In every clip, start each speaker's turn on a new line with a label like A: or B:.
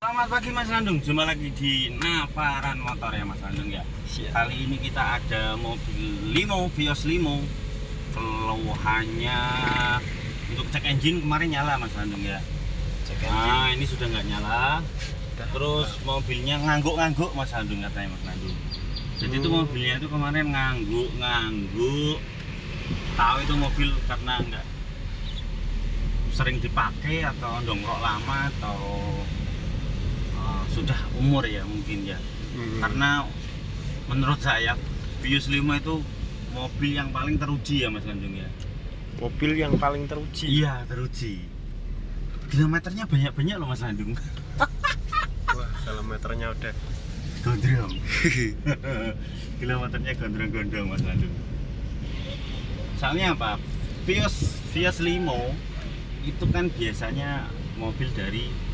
A: Selamat pagi Mas Landung, jumpa lagi di Navaran Motor ya Mas Landung ya.
B: Siap.
A: Kali ini kita ada mobil Limo, Vios Limo. Keluhannya untuk cek engine kemarin nyala Mas Landung ya.
B: Cek
A: Nah ini sudah nggak nyala.
B: Udah.
A: Terus mobilnya ngangguk-ngangguk Mas Landung katanya Mas Landung. Jadi itu mobilnya itu kemarin ngangguk-ngangguk. Tahu itu mobil karena nggak sering dipakai atau dongkrok lama atau sudah umur ya mungkin ya. Karena menurut saya Vios Limo itu mobil yang paling teruji ya Mas Landung ya.
B: Mobil yang paling teruji.
A: Iya teruji. Kilometernya banyak-banyak loh Mas Landung.
B: Wah, kilometernya udah
A: Gondrong. Kilometernya gondrong-gondrong Mas Landung. Soalnya apa? Vios Limo itu kan biasanya mobil dari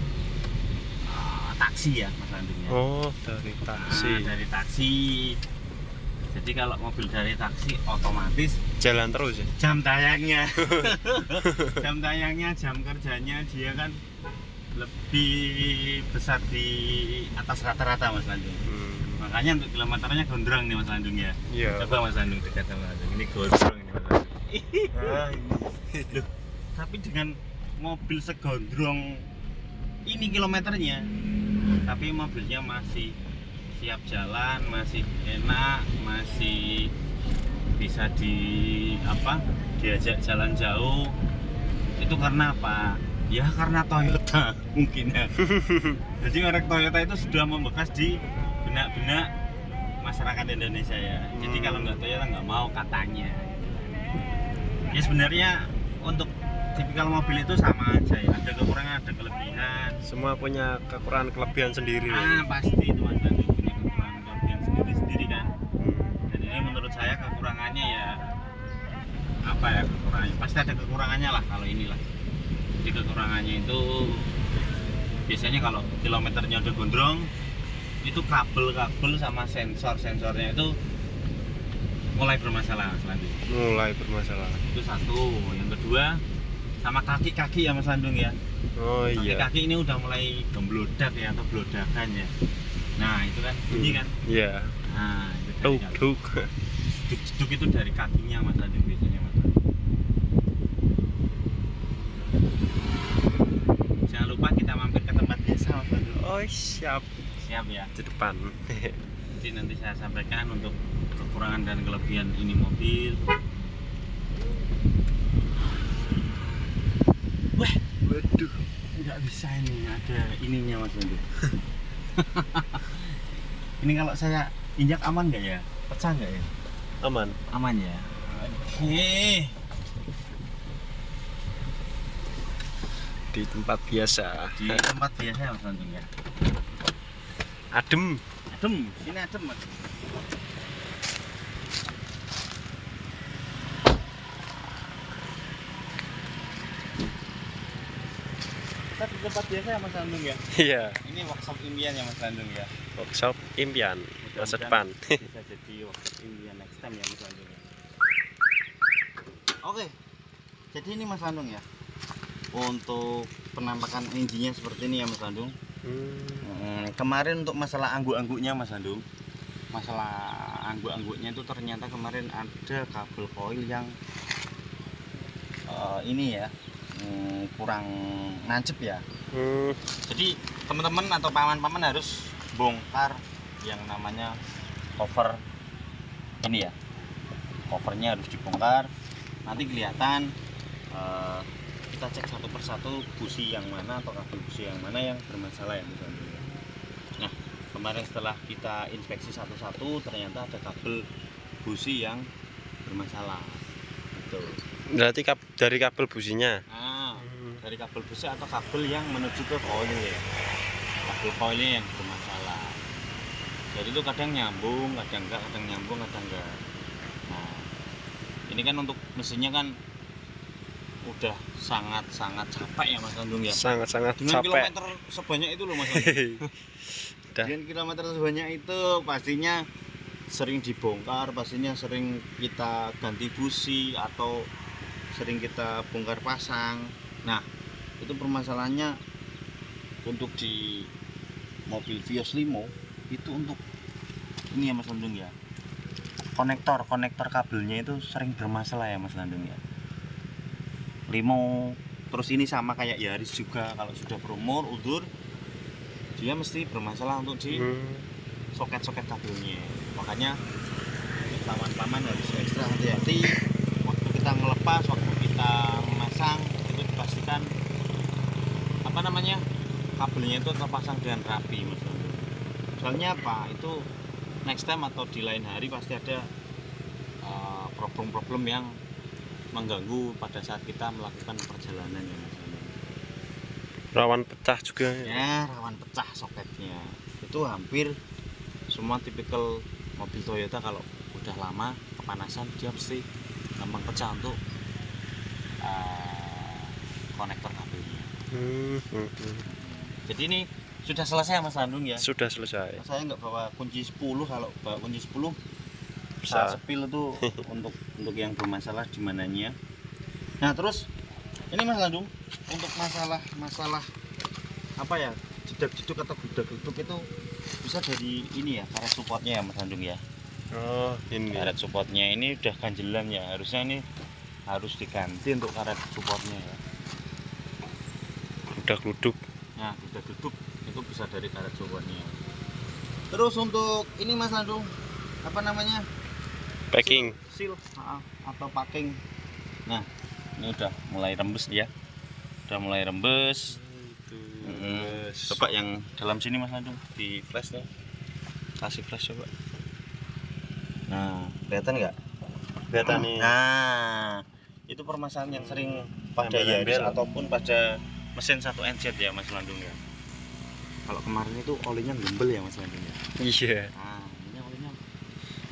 A: taksi ya Mas Landung ya.
B: Oh, dari taksi.
A: Nah, dari taksi. Jadi kalau mobil dari taksi otomatis
B: Jalan terus ya.
A: jam tayangnya jam kerjanya dia kan lebih besar di atas rata-rata Mas Landung. Makanya untuk kilometernya gondrong nih Mas Landung ya.
B: Iya.
A: Coba Mas Landung dekat sama Mas Landung. Ini gondrong ini Mas Landung.
B: Ah, ini.
A: Loh, tapi dengan mobil segondrong ini kilometernya, tapi mobilnya masih siap jalan, masih enak, masih bisa diajak jalan jauh. Itu karena apa? Ya karena Toyota mungkin ya. Jadi merek Toyota itu sudah membekas di benak-benak masyarakat Indonesia ya. Jadi kalau nggak Toyota nggak mau katanya. Ya sebenarnya untuk tipikal mobil itu sama aja ya. Ada kekurangan, ada kelebihan.
B: Semua punya kekurangan kelebihan sendiri.
A: Pasti itu Mas Landung punya kekurangan kelebihan sendiri kan. Dan ini menurut saya kekurangannya ya apa ya kekurangannya? Pasti ada kekurangannya lah kalau inilah. Jadi kekurangannya itu biasanya kalau kilometernya udah gondrong itu kabel sama sensornya itu mulai bermasalah Mas Landung.
B: Mulai bermasalah.
A: Itu satu. Yang kedua sama kaki-kaki ya Mas Landung ya.
B: Oh iya.
A: Kaki-kaki ini udah mulai gemblodak ya atau blodakan ya. Nah itu kan bunyi kan.
B: Iya.
A: Nah itu dari
B: Duk.
A: jeduk itu dari kakinya Mas Landung biasanya Mas. Jangan lupa kita mampir ke tempat biasa Mas Landung.
B: Oh, siap.
A: Siap ya.
B: Di depan.
A: Jadi nanti saya sampaikan untuk kekurangan dan kelebihan ini mobil. Wah,
B: Waduh.
A: nggak bisa ini ada ininya Mas Landung. Ini kalau saya injak aman nggak ya? Pecah nggak ya?
B: Aman.
A: Aman ya. Oke.
B: Di tempat biasa.
A: Di tempat biasa ya Mas Landung ya.
B: Adem.
A: Adem, sini adem Mas. Kita di tempat biasa ya Mas Landung ya.
B: Iya.
A: Ini workshop impian ya Mas Landung ya.
B: Workshop impian masa depan.
A: Bisa jadi workshop impian next time ya Mas Landung ya. Oke. Jadi ini Mas Landung ya. Untuk penampakan engine-nya seperti ini ya Mas Landung. Kemarin untuk masalah angguk-angguknya Mas Landung. Masalah angguk-angguknya itu ternyata kemarin ada kabel coil yang ini ya kurang nancep ya. Jadi teman-teman atau paman-paman harus bongkar yang namanya cover ini ya. Covernya harus dibongkar. Nanti kelihatan kita cek satu persatu busi yang mana atau kabel busi yang mana yang bermasalah ya misalnya. Nah kemarin setelah kita inspeksi satu-satu ternyata ada kabel busi yang bermasalah. Betul.
B: Berarti dari kabel businya.
A: Nah, dari kabel busi atau kabel yang menuju ke coil ya. Kabel coilnya yang bermasalah. Jadi itu kadang nyambung, kadang enggak, kadang nyambung, kadang enggak. Nah, ini kan untuk mesinnya kan udah sangat-sangat capek ya Mas Landung ya.
B: Sangat-sangat
A: Dengan
B: capek.
A: kilometer sebanyak itu loh Mas Landung.
B: Udah.
A: Dengan kilometer sebanyak itu pastinya sering dibongkar, pastinya sering kita ganti busi atau sering kita bongkar pasang. Nah itu permasalahannya untuk di mobil Vios Limo itu untuk ini ya Mas Landung ya, konektor kabelnya itu sering bermasalah ya Mas Landung ya. Limo terus ini sama kayak Yaris juga, kalau sudah berumur udur dia mesti bermasalah untuk di soket-soket kabelnya. Makanya paman-paman harus ekstra hati-hati waktu kita ngelepas, waktu kita memasang, itu dipastikan apa namanya, kabelnya itu terpasang dengan rapi Mas. Soalnya apa, itu next time atau di lain hari pasti ada problem-problem yang mengganggu pada saat kita melakukan perjalanan ya Mas.
B: Rawan pecah juga
A: Ya, rawan pecah soketnya. Itu hampir semua tipikal mobil Toyota kalau udah lama kepanasan dia pasti gampang pecah untuk konektor kabelnya. Jadi ini sudah selesai Mas Landung ya?
B: Sudah selesai.
A: Saya nggak bawa kunci 10, kalau bawa kunci 10
B: Bisa
A: sepil itu untuk yang bermasalah di mananya. Nah, terus ini Mas Landung untuk masalah apa ya, jedak-jeduk atau gludak-gluduk itu bisa dari ini ya, karet supportnya ya Mas Landung ya.
B: Oh, ini
A: Karet supportnya ini udah ganjelan ya, harusnya ini harus diganti untuk karet supportnya ya.
B: gludak-gluduk.
A: Nah, gludak-gluduk itu bisa dari karet supportnya. Terus untuk ini Mas Landung, apa namanya,
B: Packing.
A: seal atau packing. Nah, ini udah mulai rembes ya, udah mulai rembes. Coba yang dalam sini Mas Landung, di flash ya, kasih flash coba. Nah, kelihatan nggak?
B: Kelihatan nih.
A: Nah, itu permasalahan yang sering pada Yaris ataupun pada mesin 1NZ ya Mas Landung ya. Kalau kemarin itu olinya gembel ya Mas Landung ya.
B: Iya.
A: Nah, ini olinya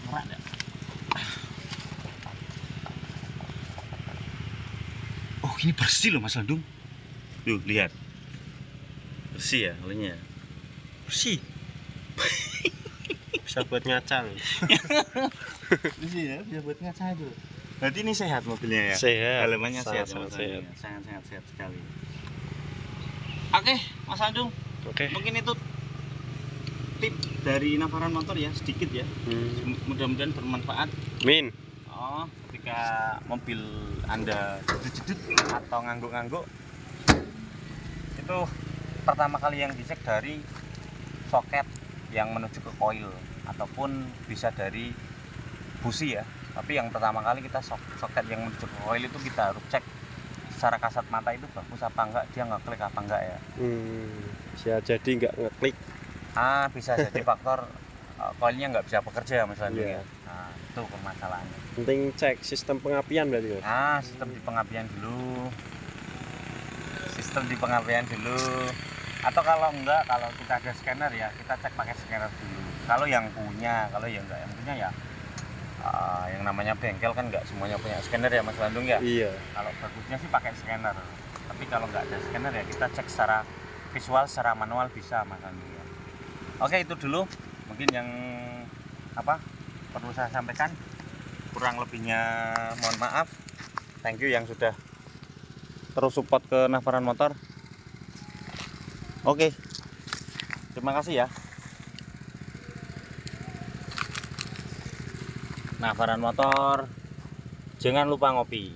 A: merak ya. Oh, ini bersih loh Mas Landung. Tuh, lihat. Bersih ya olinya.
B: Bersih. Bisa buat ngaca loh.
A: Bersih ya, bisa buat ngaca itu. Berarti ini sehat mobilnya ya?
B: Sehat.
A: Dalamannya sehat,
B: Sangat sehat.
A: Sangat sehat sekali. Oke, Mas Landung.
B: Oke.
A: Mungkin itu tip dari Navaran Motor ya, sedikit ya. Mudah-mudahan bermanfaat.
B: Min.
A: Oh, ketika mobil Anda jedut-jedut atau ngangguk-ngangguk, itu pertama kali yang dicek dari soket yang menuju ke koil ataupun bisa dari busi ya. Tapi yang pertama kali kita soket yang menuju ke koil itu kita harus cek secara kasat mata itu bagus apa enggak, dia ngeklik apa enggak ya.
B: Bisa jadi nggak ngeklik.
A: Bisa jadi faktor koilnya nggak bisa bekerja misalnya.
B: Iya.
A: Ya. Nah, itu permasalahannya.
B: Penting cek sistem pengapian berarti Mas.
A: Sistem di pengapian dulu. Atau kalau enggak, kalau kita ada scanner ya kita cek pakai scanner dulu. Kalau yang punya ya yang namanya bengkel kan nggak semuanya punya scanner ya Mas Landung ya.
B: Iya.
A: Kalau bagusnya sih pakai scanner. Tapi kalau nggak ada scanner ya kita cek secara visual, secara manual bisa Mas Landung ya. Oke, itu dulu mungkin yang perlu saya sampaikan. Kurang lebihnya mohon maaf. Thank you yang sudah terus support ke Navaran Motor. Oke, terima kasih ya. Navaran Motor, jangan lupa ngopi.